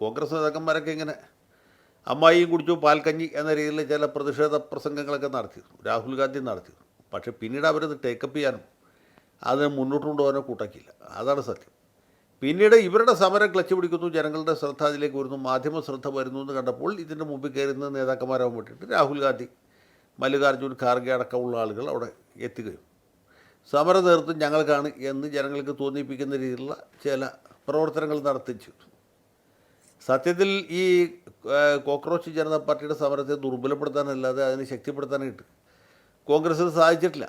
കോൺഗ്രസ് നേതാക്കന്മാരൊക്കെ ഇങ്ങനെ അമ്മായിയും കുടിച്ചു പാൽക്കഞ്ഞി എന്ന രീതിയിൽ ചില പ്രതിഷേധ പ്രസംഗങ്ങളൊക്കെ നടത്തിയിരുന്നു, രാഹുൽ ഗാന്ധി നടത്തിയിരുന്നു. പക്ഷേ പിന്നീട് അവരത് ടേക്കപ്പ് ചെയ്യാനും അതിന് മുന്നോട്ട് കൊണ്ടുപോകാനോ കൂട്ടാക്കിയില്ല. അതാണ് സത്യം. പിന്നീട് ഇവരുടെ സമരം ക്ലച്ച് പിടിക്കുന്നു, ജനങ്ങളുടെ ശ്രദ്ധ അതിലേക്ക് വരുന്നു, മാധ്യമ ശ്രദ്ധ വരുന്നു എന്ന് കണ്ടപ്പോൾ ഇതിൻ്റെ മുമ്പിൽ കയറുന്ന നേതാക്കന്മാരാകാൻ വേണ്ടിയിട്ട് രാഹുൽ ഗാന്ധി, മല്ലികാർജ്ജുൻ ഖാർഗെ അടക്കമുള്ള ആളുകൾ അവിടെ എത്തുകയും സമര നേതൃത്വം ഞങ്ങൾക്കാണ് എന്ന് ജനങ്ങൾക്ക് തോന്നിപ്പിക്കുന്ന രീതിയിലുള്ള ചില പ്രവർത്തനങ്ങൾ നടത്തുകയും ചെയ്തു. സത്യത്തിൽ ഈ കോക്രോച്ച് ജനതാ പാർട്ടിയുടെ സമരത്തെ ദുർബലപ്പെടുത്താനല്ലാതെ അതിനെ ശക്തിപ്പെടുത്താനായിട്ട് കോൺഗ്രസ്സിന് സാധിച്ചിട്ടില്ല.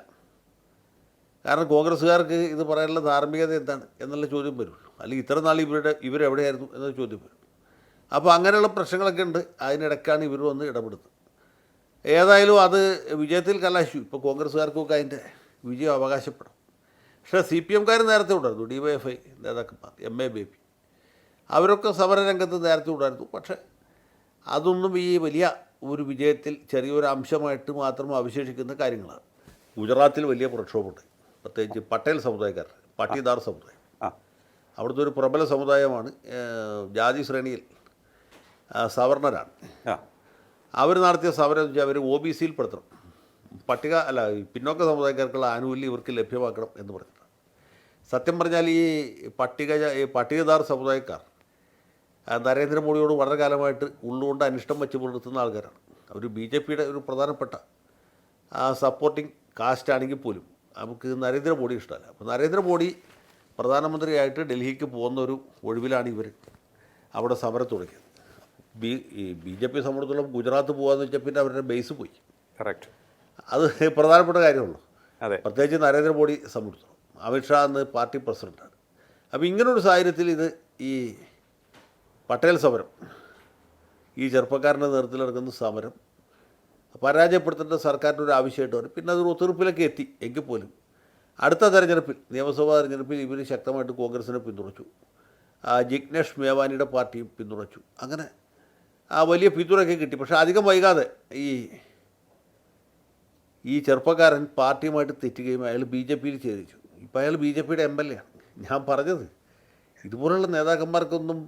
കാരണം കോൺഗ്രസ്സുകാർക്ക് ഇത് പറയാനുള്ള ധാർമ്മികത എന്താണ് എന്നുള്ള ചോദ്യം വരുള്ളൂ. അല്ലെങ്കിൽ ഇത്ര നാൾ ഇവരെവിടെയായിരുന്നു എന്നൊരു ചോദ്യം വരും. അപ്പോൾ അങ്ങനെയുള്ള പ്രശ്നങ്ങളൊക്കെ ഉണ്ട്. അതിനിടയ്ക്കാണ് ഇവർ വന്ന് ഇടപെടുന്നത്. ഏതായാലും അത് വിജയത്തിൽ കലാശിച്ചു. ഇപ്പോൾ കോൺഗ്രസ്സുകാർക്കൊക്കെ അതിൻ്റെ വിജയം അവകാശപ്പെടും. പക്ഷേ CPM-കാർ നേരത്തെ ഉണ്ടായിരുന്നു, DYFI നേതാക്കന്മാർ, MA ബേബി, അവരൊക്കെ സമരരംഗത്ത് നേരത്തെ ഉണ്ടായിരുന്നു. പക്ഷേ അതൊന്നും ഈ വലിയ ഒരു വിജയത്തിൽ ചെറിയൊരു അംശമായിട്ട് മാത്രം അവശേഷിക്കുന്ന കാര്യങ്ങളാണ്. ഗുജറാത്തിൽ വലിയ പ്രക്ഷോഭമുണ്ട്, പ്രത്യേകിച്ച് പട്ടേൽ സമുദായക്കാർ, പാട്ടീദാർ സമുദായം. അവിടുത്തെ ഒരു പ്രബല സമുദായമാണ്. ജാതി ശ്രേണിയിൽ സവർണരാണ്. അവർ നടത്തിയ സമരം എന്ന് വെച്ചാൽ അവർ OBC-യിൽ പെടുത്തണം, പിന്നോക്ക സമുദായക്കാർക്കുള്ള ആനുകൂല്യം ഇവർക്ക് ലഭ്യമാക്കണം എന്ന് പറഞ്ഞിട്ടാണ്. സത്യം പറഞ്ഞാൽ ഈ പട്ടികദാർ സമുദായക്കാർ നരേന്ദ്രമോദിയോട് വളരെ കാലമായിട്ട് ഉള്ളുകൊണ്ട് അനിഷ്ടം വെച്ച് പുലർത്തുന്ന ആൾക്കാരാണ്. അവർ BJP-യുടെ ഒരു പ്രധാനപ്പെട്ട സപ്പോർട്ടിങ് കാസ്റ്റ് ആണെങ്കിൽ പോലും നമുക്ക് നരേന്ദ്രമോദി ഇഷ്ടമല്ല. അപ്പോൾ നരേന്ദ്രമോദി പ്രധാനമന്ത്രിയായിട്ട് ഡൽഹിക്ക് പോകുന്ന ഒരു ഒഴിവിലാണ് ഇവർ അവിടെ സമരം തുടങ്ങിയത്. ഈ BJP സംബന്ധിച്ചിടത്തോളം ഗുജറാത്ത് പോകാമെന്ന് വെച്ചാൽ പിന്നെ അവരുടെ ബേസ് പോയി. കറക്റ്റ്. അത് പ്രധാനപ്പെട്ട കാര്യമുള്ളൂ. അതെ, പ്രത്യേകിച്ച് നരേന്ദ്രമോദി സംബന്ധിച്ചിടത്തോളം. അമിത്ഷാ എന്ന് പാർട്ടി പ്രസിഡൻ്റാണ്. അപ്പോൾ ഇങ്ങനൊരു സാഹചര്യത്തിൽ ഇത് ഈ പട്ടേൽ സമരം, ഈ ചെറുപ്പക്കാരൻ്റെ നേതൃത്വത്തിൽ നടക്കുന്ന സമരം പരാജയപ്പെടുത്തേണ്ട സർക്കാരിൻ്റെ ഒരു ആവശ്യമായിട്ട് വരും. പിന്നെ അതൊരു ഒത്തുതീർപ്പിലൊക്കെ എത്തി. എങ്കിൽ പോലും അടുത്ത തെരഞ്ഞെടുപ്പിൽ, നിയമസഭാ തെരഞ്ഞെടുപ്പിൽ ഇവർ ശക്തമായിട്ട് കോൺഗ്രസിനെ പിന്തുണച്ചു. ജിഗ്നേഷ് മേവാനിയുടെ പാർട്ടിയും പിന്തുണച്ചു. അങ്ങനെ വലിയ പിന്തുണയൊക്കെ കിട്ടി. പക്ഷേ അധികം വൈകാതെ ഈ ചെറുപ്പക്കാരൻ പാർട്ടിയുമായിട്ട് തെറ്റുകയും അയാൾ BJP-യിൽ ചേരിച്ചു. ഇപ്പോൾ അയാൾ BJP-യുടെ MLA ആണ്. ഞാൻ പറഞ്ഞത് ഇതുപോലുള്ള നേതാക്കന്മാർക്കൊന്നും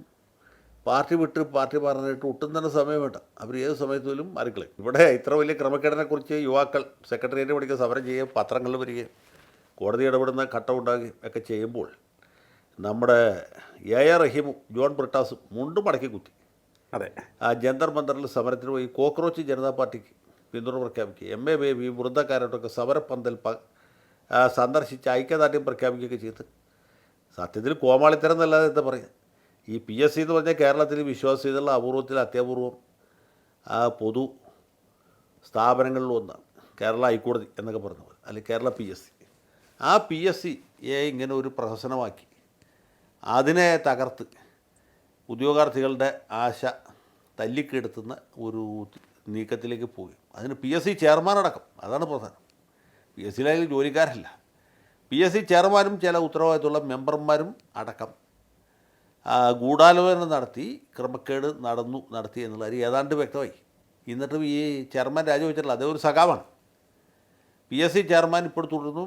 പാർട്ടി വിട്ട് പാർട്ടി പറഞ്ഞിട്ട് ഒട്ടും തന്നെ സമയം വേണ്ട. അവർ ഏത് സമയത്തും മാറിക്കളയും. ഇവിടെ ഇത്ര വലിയ ക്രമക്കേടിനെക്കുറിച്ച് യുവാക്കൾ സെക്രട്ടേറിയറ്റ് പഠിക്കുക, സമരം ചെയ്യുകയും പത്രങ്ങളിൽ വരികയും കോടതി ഇടപെടുന്ന ഘട്ടം ഉണ്ടാകുകയും ഒക്കെ ചെയ്യുമ്പോൾ നമ്മുടെ AR റഹീമും ജോൺ ബ്രിട്ടാസും മുണ്ടും മടക്കി കുത്തി. അതെ, ജന്തർ മന്ദറിൽ സമരത്തിന് പോയി കോക്രോച്ച് ജനതാ പാർട്ടിക്ക് പിന്തുണ പ്രഖ്യാപിക്കുക, MA ബേബി വൃദ്ധക്കാരോട്ടൊക്കെ സമരപ്പന്തൽ സന്ദർശിച്ച് ഐക്യദാർഢ്യം പ്രഖ്യാപിക്കുകയൊക്കെ ചെയ്ത് സത്യത്തിൽ കോമാളിത്തരം എന്നല്ലാതെ എന്താ പറയുക. ഈ PSC എന്ന് പറഞ്ഞാൽ കേരളത്തിൽ വിശ്വാസ്യതയുള്ള അപൂർവത്തിൽ അത്യപൂർവം പൊതു സ്ഥാപനങ്ങളിൽ ഒന്നാണ്. കേരള ഹൈക്കോടതി എന്നൊക്കെ പറഞ്ഞ പോലെ, അല്ലെങ്കിൽ കേരള PSC. ആ PSCയെ ഇങ്ങനെ ഒരു പ്രഹസനമാക്കി അതിനെ തകർത്ത് ഉദ്യോഗാർത്ഥികളുടെ ആശ തല്ലിക്കെടുത്തുന്ന ഒരു നീക്കത്തിലേക്ക് പോയി. അതിന് PSC ചെയർമാനടക്കം, അതാണ് പ്രധാനം. PSC-യിലായാലും ജോലിക്കാരല്ല, PSC ചെയർമാനും ചില ഉത്തരവാദിത്തമുള്ള മെമ്പർമാരും അടക്കം ഗൂഢാലോചന നടത്തി ക്രമക്കേട് നടത്തി എന്നുള്ളത് ഏതാണ്ട് വ്യക്തമായി. എന്നിട്ടും ഈ ചെയർമാൻ രാജിവെച്ചിട്ടില്ല. അതേ ഒരു സഖാവാണ്. PSC ചെയർമാൻ ഇപ്പോൾ തുടരുന്നു,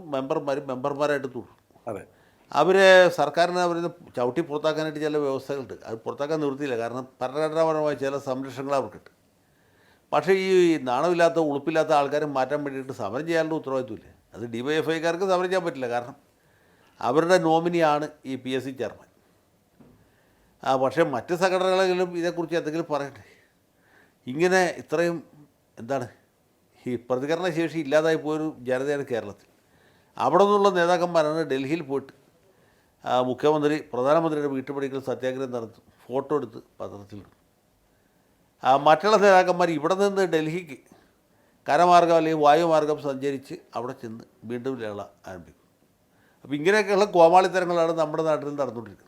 മെമ്പർമാരായിട്ട് തുടരുന്നു. അതെ, അവരെ സർക്കാരിനെ അവരിന്ന് ചവിട്ടി പുറത്താക്കാനായിട്ട് ചില വ്യവസ്ഥകളുണ്ട്. അത് പുറത്താക്കാൻ നിവൃത്തിയില്ല. കാരണം ഭരണഘടനാപരമായ ചില സംരക്ഷണങ്ങൾ അവർക്കുണ്ട്. പക്ഷേ ഈ നാണമില്ലാത്ത ഉളുപ്പില്ലാത്ത ആൾക്കാരെ മാറ്റാൻ വേണ്ടിയിട്ട് സമരം ചെയ്യാനുള്ള ഉത്തരവാദിത്വമില്ല. അത് DYFI-കാർക്ക് സമരം ചെയ്യാൻ പറ്റില്ല. കാരണം അവരുടെ നോമിനിയാണ് ഈ PSC ചെയർമാൻ. പക്ഷേ മറ്റ് സംഘടനകളെങ്കിലും ഇതേക്കുറിച്ച് എന്തെങ്കിലും പറയട്ടെ. ഇങ്ങനെ ഇത്രയും ഈ പ്രതികരണശേഷി ഇല്ലാതായി പോയൊരു ജനതയാണ് കേരളത്തിൽ. അവിടെ നിന്നുള്ള നേതാക്കന്മാരാണ് ഡൽഹിയിൽ പോയിട്ട് പ്രധാനമന്ത്രിയുടെ വീട്ടുപടിക്കൽ സത്യാഗ്രഹം നടത്തും, ഫോട്ടോ എടുത്ത് പത്രത്തിലിടും. മറ്റുള്ള നേതാക്കന്മാർ ഇവിടെ നിന്ന് ഡൽഹിക്ക് കരമാർഗം അല്ലെങ്കിൽ വായുമാർഗം സഞ്ചരിച്ച് അവിടെ ചെന്ന് വീണ്ടും ലേള ആരംഭിക്കും. അപ്പോൾ ഇങ്ങനെയൊക്കെയുള്ള കോമാളിത്തരങ്ങളാണ് നമ്മുടെ നാട്ടിൽ നടന്നുകൊണ്ടിരിക്കുന്നത്.